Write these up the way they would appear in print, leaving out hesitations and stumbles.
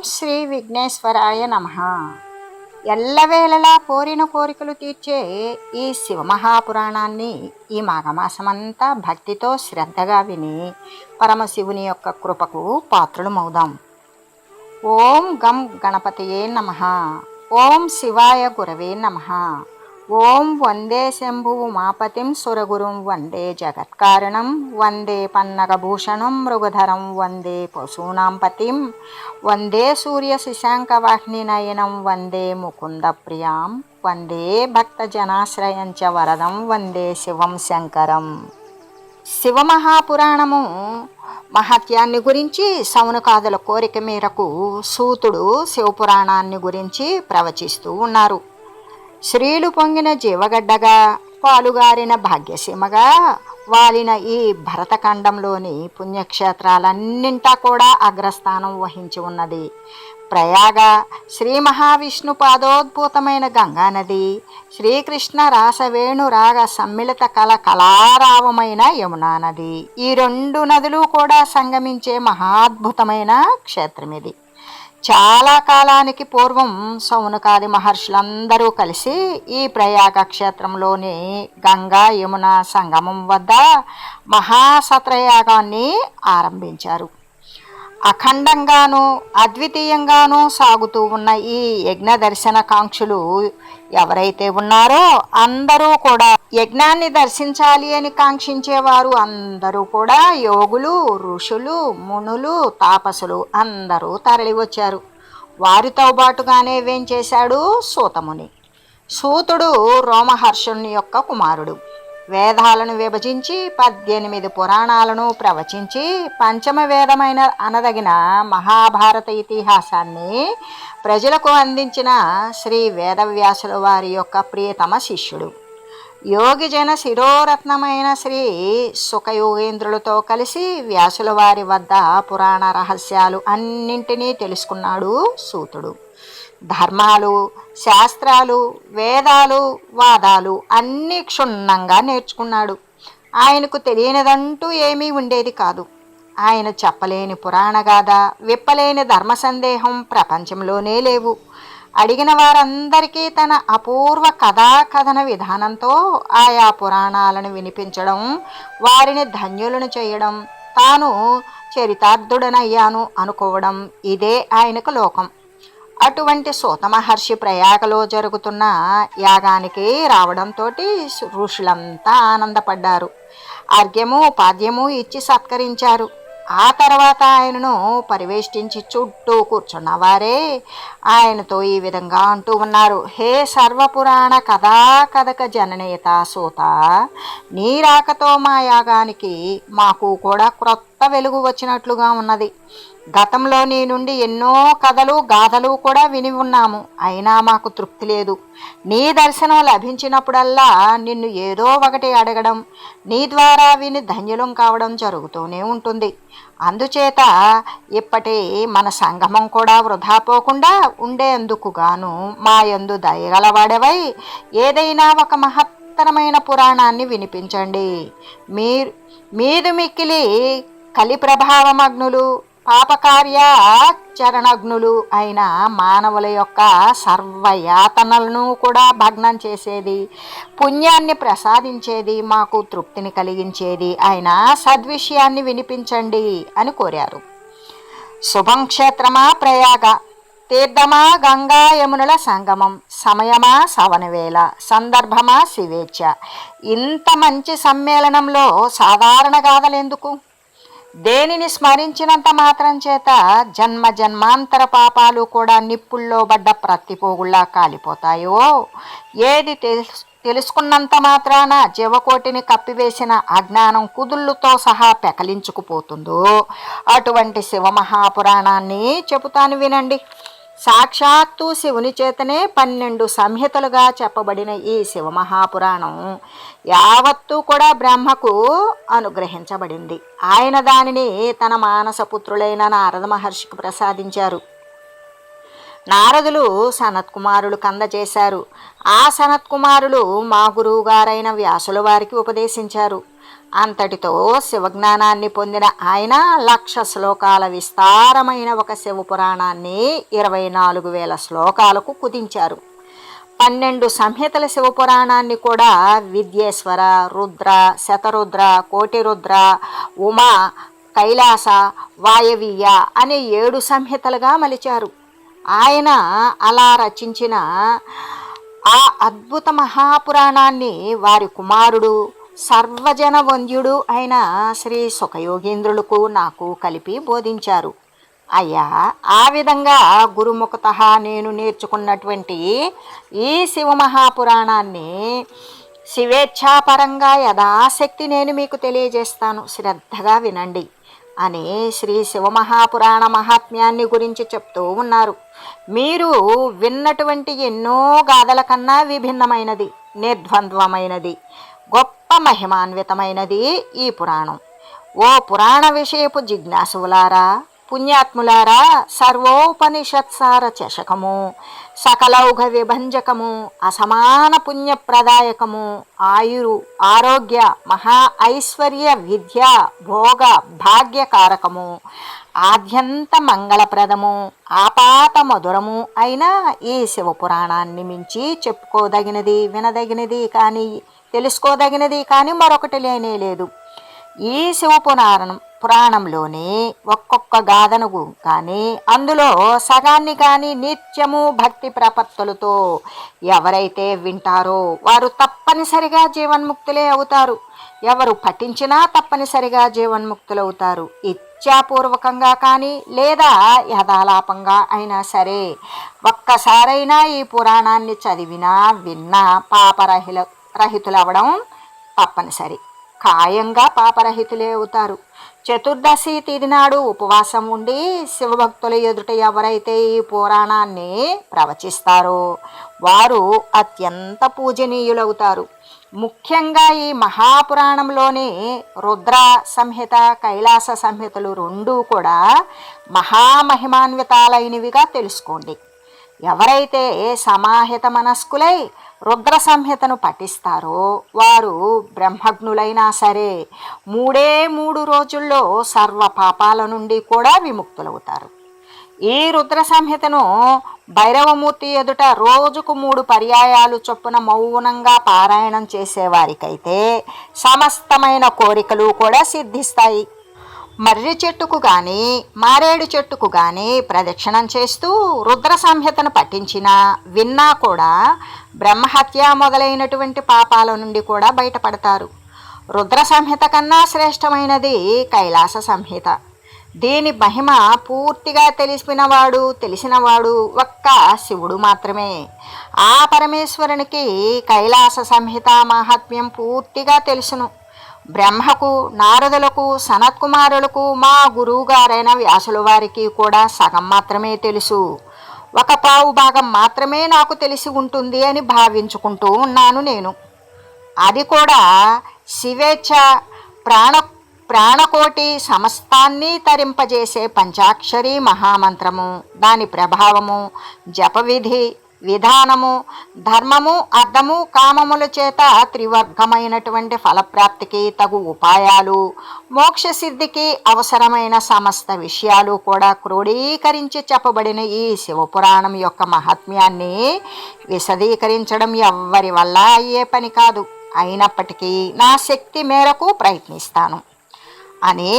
శ్రీ విఘ్నేశ్వరాయ నమః. ఎల్లవేళలా కోరిన కోరికలు తీర్చే ఈ శివమహాపురాణాన్ని ఈ మాఘమాసమంతా భక్తితో శ్రద్ధగా విని పరమశివుని యొక్క కృపకు పాత్రులమవుదాం. ఓం గం గణపతయే నమః. ఓం శివాయ గురవే నమః. ఓం వందే శంభుమాపతిం సురగురుం వందే జగత్కారణం వందే పన్నగభూషణం మృగధరం వందే పశూనాం పతిం వందే సూర్య శశాంకవాహినయనం వందే ముకుంద ప్రియాం వందే భక్తజనాశ్రయం చ వరదం వందే శివం శంకరం. శివమహాపురాణము మహత్యాన్ని గురించి సౌనకాదుల కోరిక మేరకు సూతుడు శివపురాణాన్ని గురించి ప్రవచిస్తూ ఉన్నారు. శ్రీలు పొంగిన జీవగడ్డగా పాలుగారిన భాగ్యసీమగా వాలిన ఈ భరతఖండంలోని పుణ్యక్షేత్రాలన్నింటా కూడా అగ్రస్థానం వహించి ఉన్నది ప్రయాగ, శ్రీ మహావిష్ణు పాదోద్భూతమైన గంగానది, శ్రీకృష్ణ రాసవేణు రాగ సమ్మిళిత కళారావమైన యమునా నది. ఈ రెండు నదులు కూడా సంగమించే మహాద్భుతమైన క్షేత్రం ఇది. చాలా కాలానికి పూర్వం సౌనకాది మహర్షులందరూ కలిసి ఈ ప్రయాగ క్షేత్రంలోని గంగా యమున సంగమం వద్ద మహాసత్రయాగాన్ని ఆరంభించారు. అఖండంగాను అద్వితీయంగాను సాగుతూ ఉన్న ఈ యజ్ఞ దర్శన కాంక్షులు ఎవరైతే ఉన్నారో అందరూ కూడా యజ్ఞాన్ని దర్శించాలి అని కాంక్షించేవారు అందరూ కూడా యోగులు, ఋషులు, మునులు, తాపసులు అందరూ తరలి వచ్చారు. వారితో పాటుగానే వేంచేశాడు సూతముని. సూతుడు రోమహర్షుని యొక్క కుమారుడు. వేదాలను విభజించి 18 పురాణాలను ప్రవచించి పంచమ వేదమైన అనదగిన మహాభారత ఇతిహాసాన్ని ప్రజలకు అందించిన శ్రీ వేదవ్యాసుల వారి యొక్క ప్రియతమ శిష్యుడు. యోగిజన శిరోరత్నమైన శ్రీ సుఖయోగేంద్రులతో కలిసి వ్యాసుల వారి వద్ద పురాణ రహస్యాలు అన్నింటినీ తెలుసుకున్నాడు సూతుడు. ధర్మాలు, శాస్త్రాలు, వేదాలు, వాదాలు అన్నీ క్షుణ్ణంగా నేర్చుకున్నాడు. ఆయనకు తెలియనిదంటూ ఏమీ ఉండేది కాదు. ఆయన చెప్పలేని పురాణగాథ, విప్పలేని ధర్మ సందేహం ప్రపంచంలోనే లేవు. అడిగిన వారందరికీ తన అపూర్వ కథన విధానంతో ఆయా పురాణాలను వినిపించడం, వారిని ధన్యులను చేయడం, తాను చరితార్థుడనయ్యాను అనుకోవడం ఇదే ఆయనకు లోకం. అటువంటి సూత మహర్షి ప్రయాగలో జరుగుతున్న యాగానికి రావడంతో ఋషులంతా ఆనందపడ్డారు. అర్ఘ్యము పాద్యము ఇచ్చి సత్కరించారు. ఆ తర్వాత ఆయనను పరివేష్టించి చుట్టూ కూర్చున్న వారే ఆయనతో ఈ విధంగా అంటూ ఉన్నారు. హే సర్వపురాణ కథక జననేత సూత, నీ రాకతో మా యాగానికి మాకు కూడా క్రొత్త వెలుగు వచ్చినట్లుగా ఉన్నది. గతంలో నీ నుండి ఎన్నో కథలు గాథలు కూడా విని ఉన్నాము. అయినా మాకు తృప్తి లేదు. నీ దర్శనం లభించినప్పుడల్లా నిన్ను ఏదో ఒకటి అడగడం, నీ ద్వారా విని ధన్యులం కావడం జరుగుతూనే ఉంటుంది. అందుచేత ఇప్పటి మన సంగమం కూడా వృధా పోకుండా ఉండేందుకు గాను మా యందు దయగలవాడవై ఏదైనా ఒక మహత్తరమైన పురాణాన్ని వినిపించండి. మీదు మిక్కిలి కలి ప్రభావమగ్నులు, పాపకార్యాచరణగ్నులు అయిన మానవుల యొక్క సర్వయాతనలను కూడా భగ్నం చేసేది, పుణ్యాన్ని ప్రసాదించేది, మాకు తృప్తిని కలిగించేది అయిన సద్విషయాన్ని వినిపించండి అని కోరారు. శుభం క్షేత్రమా ప్రయాగ, తీర్థమా గంగా యమునుల సంగమం, సమయమా సవనవేళ, సందర్భమా శివేచ్ఛ. ఇంత మంచి సమ్మేళనంలో సాధారణ గాథలెందుకు? దేనిని స్మరించినంత మాత్రం చేత జన్మ జన్మాంతర పాపాలు కూడా నిప్పుల్లో పడ్డ ప్రతిపోగుల్లా కాలిపోతాయో, ఏది తెలుసుకున్నంత మాత్రాన జీవకోటిని కప్పివేసిన అజ్ఞానం కుదుళ్ళుతో సహా పెకలించుకుపోతుందో అటువంటి శివమహాపురాణాన్ని చెబుతాను వినండి. సాక్షాత్తు శివుని చేతనే 12 సంహితలుగా చెప్పబడిన ఈ శివమహాపురాణం యావత్తూ కూడా బ్రహ్మకు అనుగ్రహించబడింది. ఆయన దానిని తన మానసపుత్రులైన నారద మహర్షికి ప్రసాదించారు. నారదులు సనత్కుమారులు అందజేశారు. ఆ సనత్కుమారులు మా గురువు గారైన వ్యాసుల వారికి ఉపదేశించారు. అంతటితో శివజ్ఞానాన్ని పొందిన ఆయన 1,00,000 శ్లోకాల విస్తారమైన ఒక శివపురాణాన్ని 24,000 శ్లోకాలకు కుదించారు. 12 సంహితల శివపురాణాన్ని కూడా విద్యేశ్వర, రుద్ర, శతరుద్ర, కోటిరుద్ర, ఉమా, కైలాస, వాయవీయ అనే 7 సంహితలుగా మలిచారు. ఆయన అలా రచించిన ఆ అద్భుత మహాపురాణాన్ని వారి కుమారుడు సర్వజన వంద్యుడు అయిన శ్రీ సుఖయోగీంద్రులకు నాకు కలిపి బోధించారు. అయ్యా, ఆ విధంగా గురుముఖత నేను నేర్చుకున్నటువంటి ఈ శివమహాపురాణాన్ని శివేచ్ఛాపరంగా యథాశక్తి నేను మీకు తెలియజేస్తాను, శ్రద్ధగా వినండి అని శ్రీ శివమహాపురాణ మహాత్మ్యాన్ని గురించి చెప్తూ ఉన్నారు. మీరు విన్నటువంటి ఎన్నో గాథల కన్నా విభిన్నమైనది, నిర్ద్వంద్వమైనది, గొప్ప మహిమాన్వితమైనది ఈ పురాణం. ఓ పురాణ విషయపు జిజ్ఞాసులారా, పుణ్యాత్ములారా, సర్వోపనిషత్సార చషకము, సకలౌఘ విభంజకము, అసమాన పుణ్యప్రదాయకము, ఆరోగ్య మహా ఐశ్వర్య విద్య భోగ భాగ్యకారకము, ఆద్యంత మంగళప్రదము, ఆపాత మధురము అయిన ఈ శివపురాణాన్ని మించి చెప్పుకోదగినది, వినదగినది కానీ తెలుసుకోదగినది కానీ మరొకటి లేనే లేదు. ఈ పురాణంలోని ఒక్కొక్క గాథను కానీ అందులో సగాన్ని కానీ నిత్యము భక్తి ప్రపత్తులతో ఎవరైతే వింటారో వారు తప్పనిసరిగా జీవన్ముక్తులే అవుతారు. ఎవరు పఠించినా తప్పనిసరిగా జీవన్ముక్తులవుతారు. ఇచ్ఛాపూర్వకంగా కానీ లేదా యథాలాపంగా అయినా సరే ఒక్కసారైనా ఈ పురాణాన్ని చదివినా విన్నా పాపరహితులవ్వడం తప్పనిసరి. ఖాయంగా పాపరహితులే అవుతారు. చతుర్దశి తిథి నాడు ఉపవాసం ఉండి శివభక్తుల ఎదుట ఎవరైతే ఈ పురాణాన్ని ప్రవచిస్తారో వారు అత్యంత పూజనీయులవుతారు. ముఖ్యంగా ఈ మహాపురాణంలోని రుద్ర సంహిత, కైలాస సంహితలు రెండూ కూడా మహామహిమాన్వితాలైనవిగా తెలుసుకోండి. ఎవరైతే సమాహిత మనస్కులై రుద్ర సంహితను పఠిస్తారో వారు బ్రహ్మజ్ఞులైనా సరే 3 రోజుల్లో సర్వ పాపాల నుండి కూడా విముక్తులవుతారు. ఈ రుద్ర సంహితను భైరవమూర్తి ఎదుట రోజుకు 3 పర్యాయాలు చొప్పున మౌనంగా పారాయణం చేసేవారికైతే సమస్తమైన కోరికలు కూడా సిద్ధిస్తాయి. మర్రి చెట్టుకు కానీ మారేడు చెట్టుకు కానీ ప్రదక్షిణం చేస్తూ రుద్ర సంహితను పఠించినా విన్నా కూడా బ్రహ్మహత్య మొదలైనటువంటి పాపాల నుండి కూడా బయటపడతారు. రుద్ర సంహిత కన్నా శ్రేష్టమైనది కైలాస సంహిత. దీని మహిమ పూర్తిగా తెలిసినవాడు ఒక్క శివుడు మాత్రమే. ఆ పరమేశ్వరునికి కైలాస సంహిత మహాత్మ్యం పూర్తిగా తెలుసును. బ్రహ్మకు, నారదులకు, సనత్కుమారులకు, మా గురువుగారైన వ్యాసుల వారికి కూడా సగం మాత్రమే తెలుసు. 1/4 భాగం మాత్రమే నాకు తెలిసి ఉంటుంది అని భావించుకుంటూ ఉన్నాను నేను. అది కూడా శివేచ్ఛ ప్రాణకోటి సమస్తాన్ని తరింపజేసే పంచాక్షరి మహామంత్రము, దాని ప్రభావము, జపవిధి విధానము, ధర్మము, అర్థము, కామముల చేత త్రివర్గమైనటువంటి ఫలప్రాప్తికి తగు ఉపాయాలు, మోక్ష సిద్ధికి అవసరమైన సమస్త విషయాలు కూడా క్రోడీకరించి చెప్పబడిన ఈ శివపురాణం యొక్క మహాత్మ్యాన్ని విశదీకరించడం ఎవ్వరి వల్ల అయ్యే పని కాదు. అయినప్పటికీ నా శక్తి మేరకు ప్రయత్నిస్తాను అని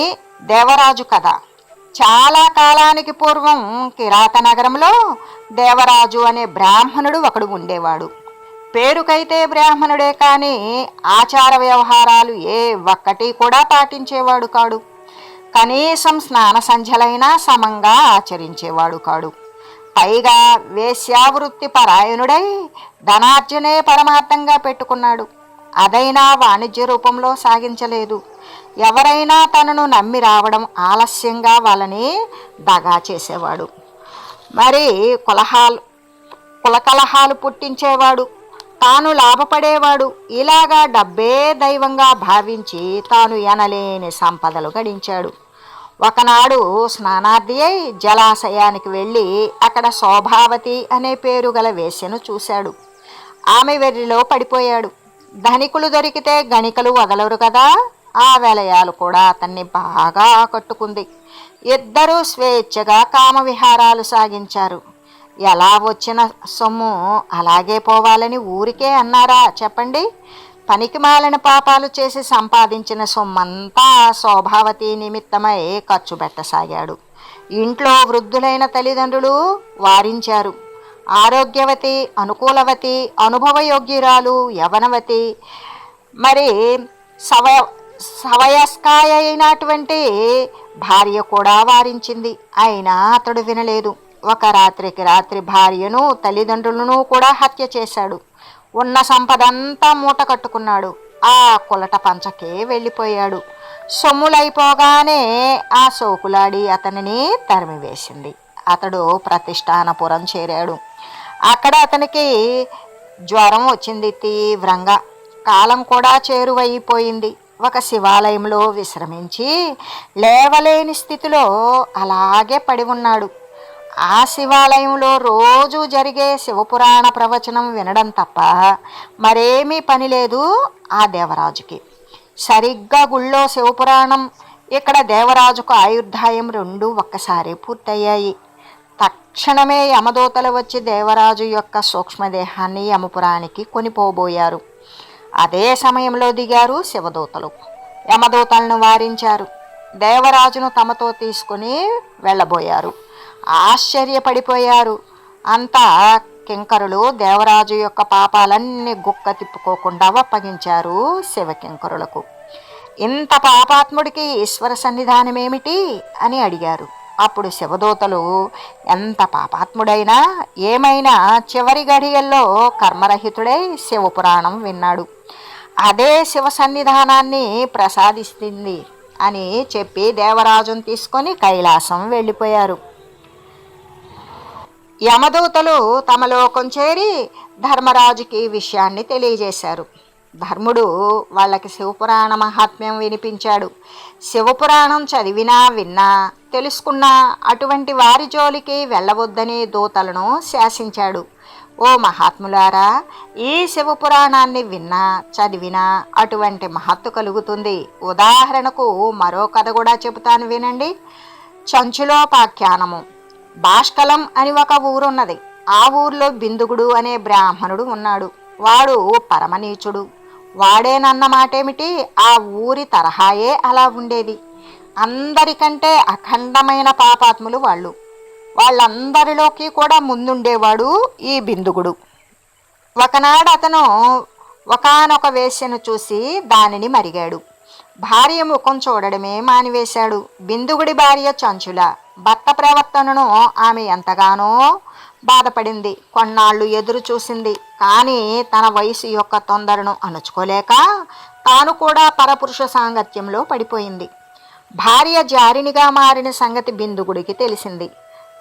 దేవరాజు కథ. చాలా కాలానికి పూర్వం కిరాత నగరంలో దేవరాజు అనే బ్రాహ్మణుడు ఒకడు ఉండేవాడు. పేరుకైతే బ్రాహ్మణుడే కానీ ఆచార వ్యవహారాలు ఏ ఒక్కటి కూడా పాటించేవాడు కాడు. కనీసం స్నాన సంధ్యలైనా సమంగా ఆచరించేవాడు కాడు. పైగా వేశ్యావృత్తి పరాయణుడై ధనార్జనే పరమార్థంగా పెట్టుకున్నాడు. అదైనా వాణిజ్య రూపంలో సాగించలేదు. ఎవరైనా తనను నమ్మి రావడం ఆలస్యంగా వాళ్ళని దగా చేసేవాడు. మరి కులకలహాలు పుట్టించేవాడు. తాను లాభపడేవాడు. ఇలాగా డబ్బే దైవంగా భావించి తాను ఎనలేని సంపదలు గడించాడు. ఒకనాడు స్నానార్థి అయి జలాశయానికి వెళ్ళి అక్కడ శోభావతి అనే పేరు గల వేశ్యను చూశాడు. ఆమె వెర్రిలో పడిపోయాడు. ధనికులు దొరికితే గణికలు వదలరు కదా, ఆ విలయాలు కూడా అతన్ని బాగా ఆకట్టుకుంది. ఇద్దరూ స్వేచ్ఛగా కామవిహారాలు సాగించారు. ఎలా వచ్చిన సొమ్ము అలాగే పోవాలని ఊరికే అన్నారా చెప్పండి? పనికిమాలిన పాపాలు చేసి సంపాదించిన సొమ్మంతా శోభావతి నిమిత్తమై ఖర్చు పెట్టసాగాడు. ఇంట్లో వృద్ధులైన తల్లిదండ్రులు వారించారు. ఆరోగ్యవతి, అనుకూలవతి, అనుభవయోగ్యురాలు, యవనవతి, మరి సవ సవయస్కాయ అయినటువంటి భార్య కూడా వారించింది. అయినా అతడు వినలేదు. ఒక రాత్రికి రాత్రి భార్యను, తల్లిదండ్రులను కూడా హత్య చేశాడు. ఉన్న సంపదంతా మూట కట్టుకున్నాడు. ఆ కులట పంచకే వెళ్ళిపోయాడు. సొమ్ములైపోగానే ఆ సోకులాడి అతనిని తరిమివేసింది. అతడు ప్రతిష్టానపురం చేరాడు. అక్కడ అతనికి జ్వరం వచ్చింది తీవ్రంగా. కాలం కూడా చేరువైపోయింది. ఒక శివాలయంలో విశ్రమించి లేవలేని స్థితిలో అలాగే పడి ఉన్నాడు. ఆ శివాలయంలో రోజు జరిగే శివపురాణ ప్రవచనం వినడం తప్ప మరేమీ పని లేదు ఆ దేవరాజుకి. సరిగ్గా గుళ్ళో శివపురాణం, ఇక్కడ దేవరాజుకు ఆయుర్దాయం రెండూ ఒక్కసారి పూర్తయ్యాయి. తక్షణమే యమదూతలు వచ్చి దేవరాజు యొక్క సూక్ష్మదేహాన్ని యమపురానికి కొనిపోబోయారు. అదే సమయంలో దిగారు శివదూతలు. యమదూతలను వారించారు. దేవరాజును తమతో తీసుకుని వెళ్ళబోయారు. ఆశ్చర్యపడిపోయారు. అంతా కింకరులు దేవరాజు యొక్క పాపాలన్నీ గుక్క తిప్పుకోకుండా అప్పగించారు శివకింకరులకు. ఇంత పాపాత్ముడికి ఈశ్వర సన్నిధానమేమిటి అని అడిగారు. అప్పుడు శివదూతలు, ఎంత పాపాత్ముడైనా ఏమైనా చివరి గడియల్లో కర్మరహితుడై శివపురాణం విన్నాడు. అదే శివ సన్నిధానాన్ని ప్రసాదిస్తుంది అని చెప్పి దేవరాజును తీసుకొని కైలాసం వెళ్ళిపోయారు. యమదూతలు తమ లోకం చేరి ధర్మరాజుకి విషయాన్ని తెలియజేశారు. ధర్ముడు వాళ్ళకి శివపురాణ మహాత్మ్యం వినిపించాడు. శివపురాణం చదివినా విన్నా తెలుసుకున్నా అటువంటి వారి జోలికి వెళ్ళవద్దని దూతలను శాసించాడు. ఓ మహాత్ములారా, ఈ శివపురాణాన్ని విన్నా చదివినా అటువంటి మహత్తు కలుగుతుంది. ఉదాహరణకు మరో కథ కూడా చెబుతాను వినండి. చంచులోపాఖ్యానము. బాష్కలం అని ఒక ఊరున్నది. ఆ ఊర్లో బిందుగుడు అనే బ్రాహ్మణుడు ఉన్నాడు. వాడు పరమనీచుడు. వాడేనన్న మాటేమిటి, ఆ ఊరి తరహాయే అలా ఉండేది. అందరికంటే అఖండమైన పాపాత్ములు వాళ్ళు. వాళ్ళందరిలోకి కూడా ముందుండేవాడు ఈ బిందుగుడు. ఒకనాడు అతను ఒకానొక వేశ్యను చూసి దానిని మరిగాడు. భార్య ముఖం చూడడమే మానివేశాడు. బిందుగుడి భార్య చంచుల. భర్త ప్రవర్తనను ఆమె ఎంతగానో బాధపడింది. కొన్నాళ్ళు ఎదురు చూసింది. కానీ తన వయసు యొక్క తొందరను అణుచుకోలేక తాను కూడా పరపురుష సాంగత్యంలో పడిపోయింది. భార్య జారినిగా మారిన సంగతి బిందుగుడికి తెలిసింది.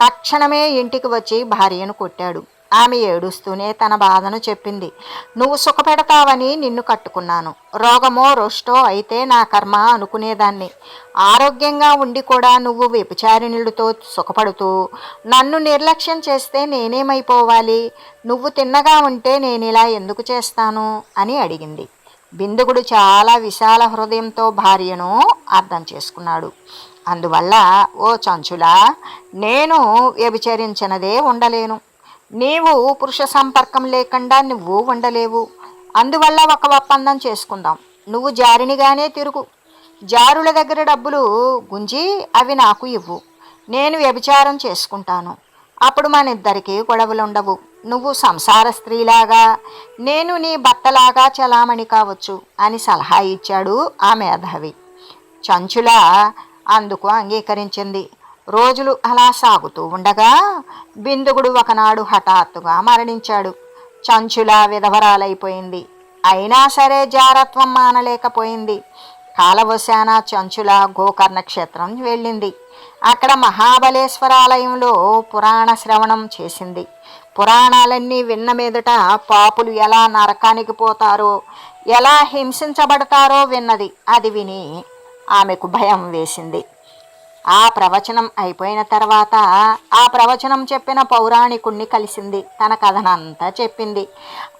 తక్షణమే ఇంటికి వచ్చి భార్యను కొట్టాడు. ఆమె ఏడుస్తూనే తన బాధను చెప్పింది. నువ్వు సుఖపెడతావని నిన్ను కట్టుకున్నాను. రోగమో రోష్టో అయితే నా కర్మ అనుకునేదాన్ని. ఆరోగ్యంగా ఉండి కూడా నువ్వు వ్యభిచారిణులతో సుఖపడుతూ నన్ను నిర్లక్ష్యం చేస్తే నేనేమైపోవాలి? నువ్వు తిన్నగా ఉంటే నేనిలా ఎందుకు చేస్తాను అని అడిగింది. బిందుగుడు చాలా విశాల హృదయంతో భార్యను అర్థం చేసుకున్నాడు. అందువల్ల, ఓ చంచులా, నేను వ్యభిచరించినదే ఉండలేను. నీవు పురుష సంపర్కం లేకుండా నువ్వు ఉండలేవు. అందువల్ల ఒక ఒప్పందం చేసుకుందాం. నువ్వు జారినిగానే తిరుగు. జారుల దగ్గర డబ్బులు గుంజి అవి నాకు ఇవ్వు. నేను వ్యభిచారం చేసుకుంటాను. అప్పుడు మన ఇద్దరికీ గొడవలు ఉండవు. నువ్వు సంసార స్త్రీలాగా, నేను నీ భర్తలాగా చలామణి కావచ్చు అని సలహా ఇచ్చాడు ఆ మేధావి. చంచుల అందుకు అంగీకరించింది. రోజులు అలా సాగుతూ ఉండగా బిందుగుడు ఒకనాడు హఠాత్తుగా మరణించాడు. చంచుల విధవరాలైపోయింది. అయినా సరే జారత్వం మానలేకపోయింది. కాలవశాన చంచుల గోకర్ణ క్షేత్రం వెళ్ళింది. అక్కడ మహాబలేశ్వరాలయంలో పురాణ శ్రవణం చేసింది. పురాణాలన్నీ విన్న మీదట పాపులు ఎలా నరకానికి పోతారో, ఎలా హింసించబడతారో విన్నది. అది విని ఆమెకు భయం వేసింది. ఆ ప్రవచనం అయిపోయిన తర్వాత ఆ ప్రవచనం చెప్పిన పౌరాణికుణ్ణి కలిసింది. తన కథనంతా చెప్పింది.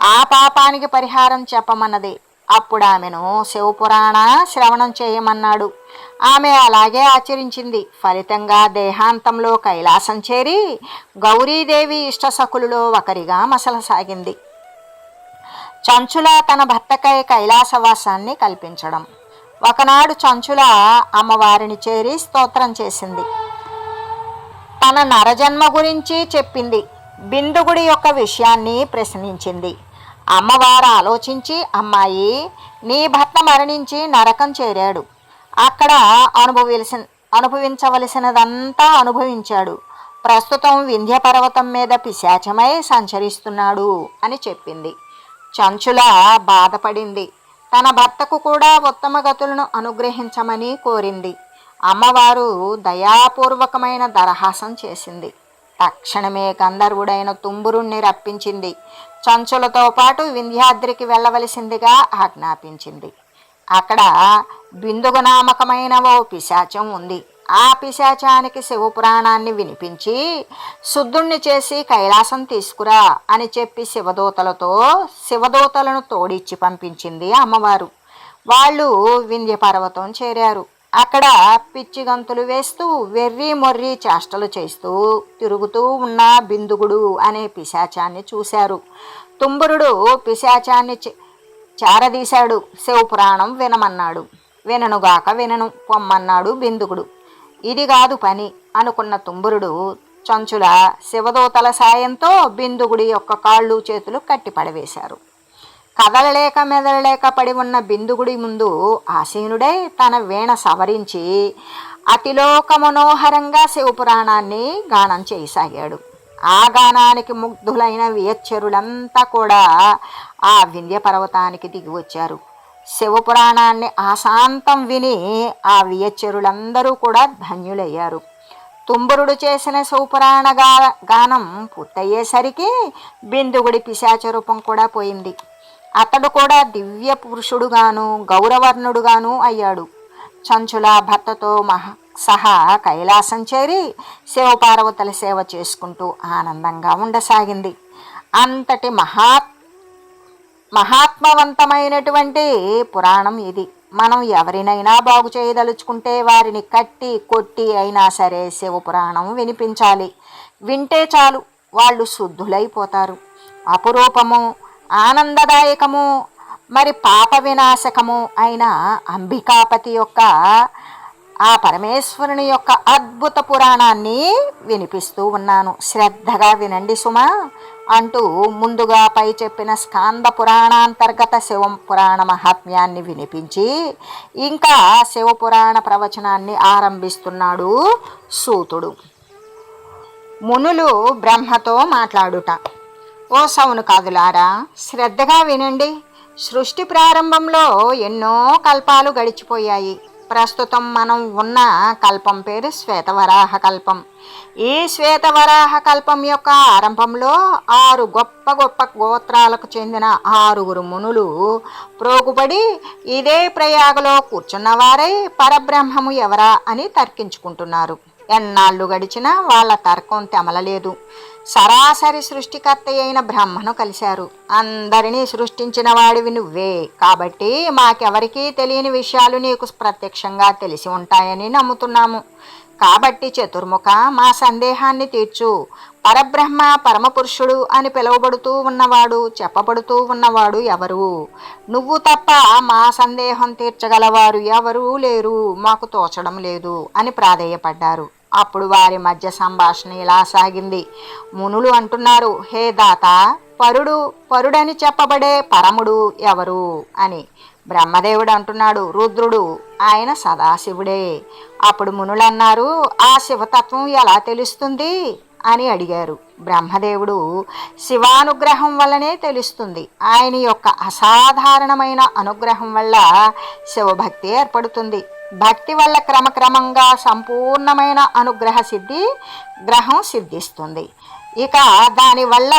ఆ పాపానికి పరిహారం చెప్పమన్నది. అప్పుడు ఆమెను శివపురాణ శ్రవణం చేయమన్నాడు. ఆమె అలాగే ఆచరించింది. ఫలితంగా దేహాంతంలో కైలాసం చేరి గౌరీదేవి ఇష్టసకులలో ఒకరిగా మసలసాగింది. చంచుల తన భర్తకై కైలాసవాసాన్ని కల్పించడం. ఒకనాడు చంచుల అమ్మవారిని చేరి స్తోత్రం చేసింది. తన నరజన్మ గురించి చెప్పింది. బిందుగుడి యొక్క విషయాన్ని ప్రశ్నించింది. అమ్మవారు ఆలోచించి, అమ్మాయి, నీ భర్త మరణించి నరకం చేరాడు. అక్కడ అనుభవించవలసినదంతా అనుభవించాడు. ప్రస్తుతం వింధ్య పర్వతం మీద పిశాచమై సంచరిస్తున్నాడు అని చెప్పింది. చంచుల బాధపడింది. తన భర్తకు కూడా ఉత్తమ గతులను అనుగ్రహించమని కోరింది. అమ్మవారు దయాపూర్వకమైన దరహాసం చేసింది. తక్షణమే గంధర్వుడైన తుంబురుణ్ణి రప్పించింది. చంచులతో పాటు వింధ్యాద్రికి వెళ్ళవలసిందిగా ఆజ్ఞాపించింది. అక్కడ బిందుగు నామకమైన ఓ పిశాచం ఉంది. ఆ పిశాచానికి శివపురాణాన్ని వినిపించి శుద్ధుణ్ణి చేసి కైలాసం తీసుకురా అని చెప్పి శివదూతలను తోడిచ్చి పంపించింది అమ్మవారు. వాళ్ళు వింధ్య పర్వతం చేరారు. అక్కడ పిచ్చి గంతులు వేస్తూ వెర్రి మొర్రి చేష్టలు చేస్తూ తిరుగుతూ ఉన్న బిందుగుడు అనే పిశాచాన్ని చూశారు. తుంబురుడు పిశాచాన్ని చారదీశాడు. శివపురాణం వినమన్నాడు. విననుగాక వినను పొమ్మన్నాడు బిందుగుడు. ఇది కాదు పని అనుకున్న తుంబురుడు చంచుల శివదూతల సాయంతో బిందుగుడి యొక్క కాళ్ళు చేతులు కట్టిపడవేశారు. కదలలేక మెదలలేక పడి ఉన్న బిందుగుడి ముందు ఆసీనుడై తన వీణ సవరించి అతిలోక మనోహరంగా శివపురాణాన్ని గానం చేయసాగాడు. ఆ గానానికి ముగ్ధులైన వియచ్చరులంతా కూడా ఆ వింధ్య పర్వతానికి దిగి వచ్చారు. శివపురాణాన్ని ఆశాంతం విని ఆ వియచ్చరులందరూ కూడా ధన్యులయ్యారు. తుంబురుడు చేసిన శివపురాణ గానం పూర్తయ్యేసరికి బిందుగుడి పిశాచ రూపం కూడా పోయింది. అతడు కూడా దివ్య పురుషుడుగాను గౌరవర్ణుడుగాను అయ్యాడు. చంచుల భర్తతో సహా కైలాసం చేరి శివపార్వతుల సేవ చేసుకుంటూ ఆనందంగా ఉండసాగింది. అంతటి మహాత్మవంతమైనటువంటి పురాణం ఇది. మనం ఎవరినైనా బాగు చేయదలుచుకుంటే వారిని కట్టి కొట్టి అయినా సరే శివపురాణం వినిపించాలి. వింటే చాలు, వాళ్ళు శుద్ధులైపోతారు. అపురూపము, ఆనందదాయకము, మరి పాప వినాశకము అయిన అంబికాపతి యొక్క ఆ పరమేశ్వరుని యొక్క అద్భుత పురాణాన్ని వినిపిస్తూ ఉన్నాను. శ్రద్ధగా వినండి సుమా అంటూ ముందుగా పై చెప్పిన స్కాంద పురాణాంతర్గత శివపురాణ మహాత్మ్యాన్ని వినిపించి ఇంకా శివపురాణ ప్రవచనాన్ని ఆరంభిస్తున్నాడు సూతుడు. మునులు బ్రహ్మతో మాట్లాడుట. ఓ సౌనకాదులారా, శ్రద్ధగా వినండి. సృష్టి ప్రారంభంలో ఎన్నో కల్పాలు గడిచిపోయాయి. ప్రస్తుతం మనం ఉన్న కల్పం పేరు శ్వేతవరాహ కల్పం. ఈ శ్వేతవరాహ కల్పం యొక్క ఆరంభంలో 6 గొప్ప గొప్ప గోత్రాలకు చెందిన 6 మునులు ప్రోగుపడి ఇదే ప్రయాగలో కూర్చున్నవారై పరబ్రహ్మము ఎవరా అని తర్కించుకుంటున్నారు. ఎన్నాళ్ళు గడిచినా వాళ్ళ తర్కం తెమలలేదు. సరాసరి సృష్టికర్త అయిన బ్రహ్మను కలిశారు. అందరినీ సృష్టించిన వాడివి నువ్వే, కాబట్టి మాకెవరికీ తెలియని విషయాలు నీకు ప్రత్యక్షంగా తెలిసి ఉంటాయని నమ్ముతున్నాము. కాబట్టి చతుర్ముఖ, మా సందేహాన్ని తీర్చు. పరబ్రహ్మ పరమపురుషుడు అని పిలువబడుతూ ఉన్నవాడు, చెప్పబడుతూ ఉన్నవాడు ఎవరు? నువ్వు తప్ప మా సందేహం తీర్చగలవారు ఎవరూ లేరు, మాకు తోచడం లేదు అని ప్రాధేయపడ్డారు. అప్పుడు వారి మధ్య సంభాషణ ఇలా సాగింది. మునులు అంటున్నారు, హే దాత, పరుడని చెప్పబడే పరముడు ఎవరు అని. బ్రహ్మదేవుడు అంటున్నాడు, రుద్రుడు, ఆయన సదాశివుడే. అప్పుడు మునులు అన్నారు, ఆ శివతత్వం ఎలా తెలుస్తుంది అని అడిగారు. బ్రహ్మదేవుడు, శివానుగ్రహం వల్లనే తెలుస్తుంది. ఆయన యొక్క అసాధారణమైన అనుగ్రహం వల్ల శివభక్తి ఏర్పడుతుంది. భక్తి వల్ల క్రమక్రమంగా సంపూర్ణమైన అనుగ్రహ గ్రహం సిద్ధిస్తుంది. ఇక దానివల్ల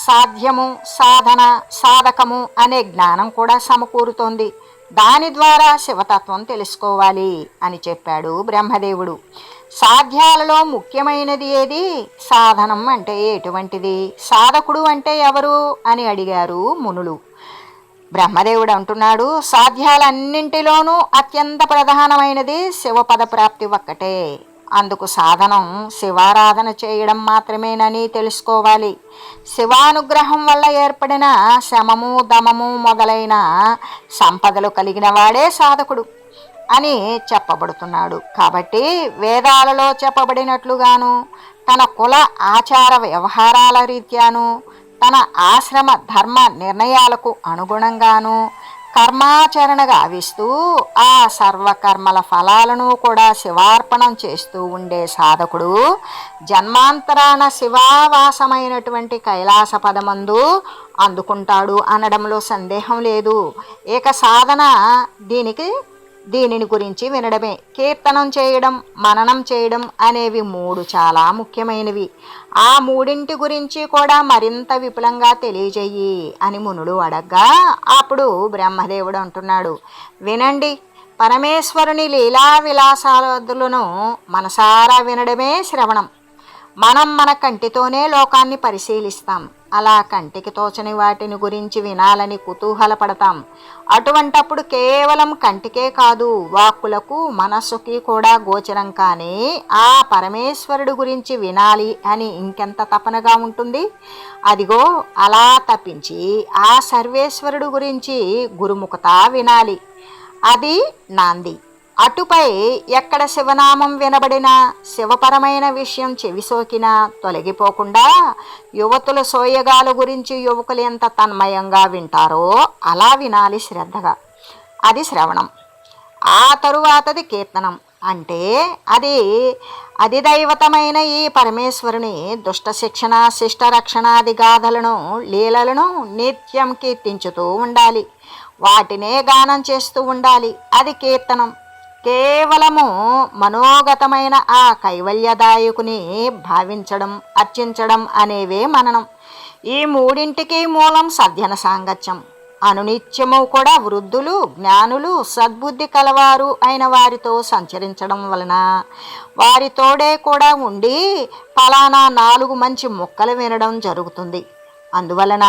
సాధ్యము, సాధన, సాధకము అనే జ్ఞానం కూడా సమకూరుతోంది. దాని ద్వారా శివతత్వం తెలుసుకోవాలి అని చెప్పాడు బ్రహ్మదేవుడు. సాధ్యాలలో ముఖ్యమైనది ఏది? సాధనం అంటే ఎటువంటిది? సాధకుడు అంటే ఎవరు అని అడిగారు మునులు. బ్రహ్మదేవుడు అంటున్నాడు, సాధ్యాలన్నింటిలోనూ అత్యంత ప్రధానమైనది శివపద ప్రాప్తి ఒక్కటే. అందుకు సాధనం శివారాధన చేయడం మాత్రమేనని తెలుసుకోవాలి. శివానుగ్రహం వల్ల ఏర్పడిన శమము దమము మొదలైన సంపదలు కలిగిన వాడే సాధకుడు అని చెప్పబడుతున్నాడు. కాబట్టి వేదాలలో చెప్పబడినట్లుగాను, తన కుల ఆచార వ్యవహారాల రీత్యాను, తన ఆశ్రమ ధర్మ నిర్ణయాలకు అనుగుణంగాను కర్మాచరణ గావిస్తూ ఆ సర్వకర్మల ఫలాలను కూడా శివార్పణం చేస్తూ ఉండే సాధకుడు జన్మాంతరాన శివావాసమైనటువంటి కైలాస పదమందు అందుకుంటాడు అనడంలో సందేహం లేదు. ఏక సాధన దీనిని గురించి వినడమే. కీర్తనం చేయడం, మననం చేయడం అనేవి 3 చాలా ముఖ్యమైనవి. ఆ 3 గురించి కూడా మరింత విపులంగా తెలియజేయి అని మునులు అడగ్గా అప్పుడు బ్రహ్మదేవుడు అంటున్నాడు, వినండి. పరమేశ్వరుని లీలా విలాసాలను మనసారా వినడమే శ్రవణం. మనం మన కంటితోనే లోకాన్ని పరిశీలిస్తాం. అలా కంటికి తోచని వాటిని గురించి వినాలని కుతూహలపడతాం. అటువంటప్పుడు కేవలం కంటికే కాదు, వాక్కులకు మనస్సుకి కూడా గోచరం కానీ ఆ పరమేశ్వరుడు గురించి వినాలి అని ఇంకెంత తపనగా ఉంటుంది. అదిగో అలా తప్పించి ఆ సర్వేశ్వరుడు గురించి గురుముఖత వినాలి. అది నాంది. అటుపై ఎక్కడ శివనామం వినబడినా, శివపరమైన విషయం చెవిసోకినా తొలగిపోకుండా యువతుల సోయగాల గురించి యువకులు ఎంత తన్మయంగా వింటారో అలా వినాలి శ్రద్ధగా. అది శ్రవణం. ఆ తరువాతది కీర్తనం. అంటే అది అధిదైవతమైన ఈ పరమేశ్వరుని దుష్ట శిక్షణ, శిష్ట రక్షణాది గాథలను, లీలలను నిత్యం కీర్తించుతూ ఉండాలి. వాటినే గానం చేస్తూ ఉండాలి. అది కీర్తనం. కేవలము మనోగతమైన ఆ కైవల్యదాయకుని భావించడం, అర్చించడం అనేవే మననం. ఈ 3ంటికి మూలం సద్జన సాంగత్యం. అనునిత్యము కూడా వృద్ధులు, జ్ఞానులు, సద్బుద్ధి కలవారు అయిన వారితో సంచరించడం వలన, వారితోడే కూడా ఉండి ఫలానా 4 మంచి ముక్కలు వినడం జరుగుతుంది. అందువలన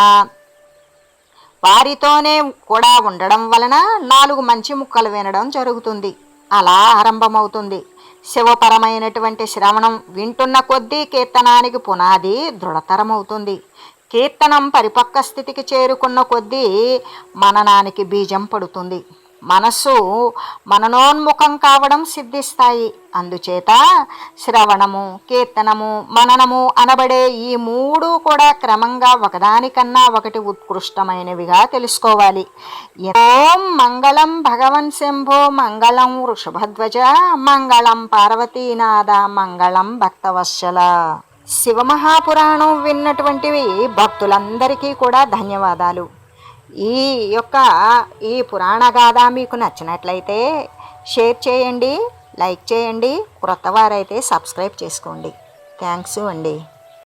వారితోనే కూడా ఉండడం వలన 4 మంచి ముక్కలు వినడం జరుగుతుంది. అలా ఆరంభమవుతుంది. శివపరమైనటువంటి శ్రవణం వింటున్న కొద్దీ కీర్తనానికి పునాది దృఢతరమవుతుంది. కీర్తనం పరిపక్వ స్థితికి చేరుకున్న కొద్దీ మననానికి బీజం పడుతుంది. మనస్సు మననోన్ముఖం కావడం సిద్ధిస్తాయి. అందుచేత శ్రవణము, కీర్తనము, మననము అనబడే ఈ 3 కూడా క్రమంగా ఒకదానికన్నా ఒకటి ఉత్కృష్టమైనవిగా తెలుసుకోవాలి. ఓం మంగళం భగవన్ శంభో, మంగళం వృషభధ్వజ, మంగళం పార్వతీనాథ, మంగళం భక్తవత్సల. శివమహాపురాణం విన్నటువంటివి భక్తులందరికీ కూడా ధన్యవాదాలు. ఈ పురాణగాథ మీకు నచ్చినట్లయితే షేర్ చేయండి, లైక్ చేయండి. క్రొత్త వారైతే సబ్స్క్రైబ్ చేసుకోండి. థ్యాంక్స్ అండి.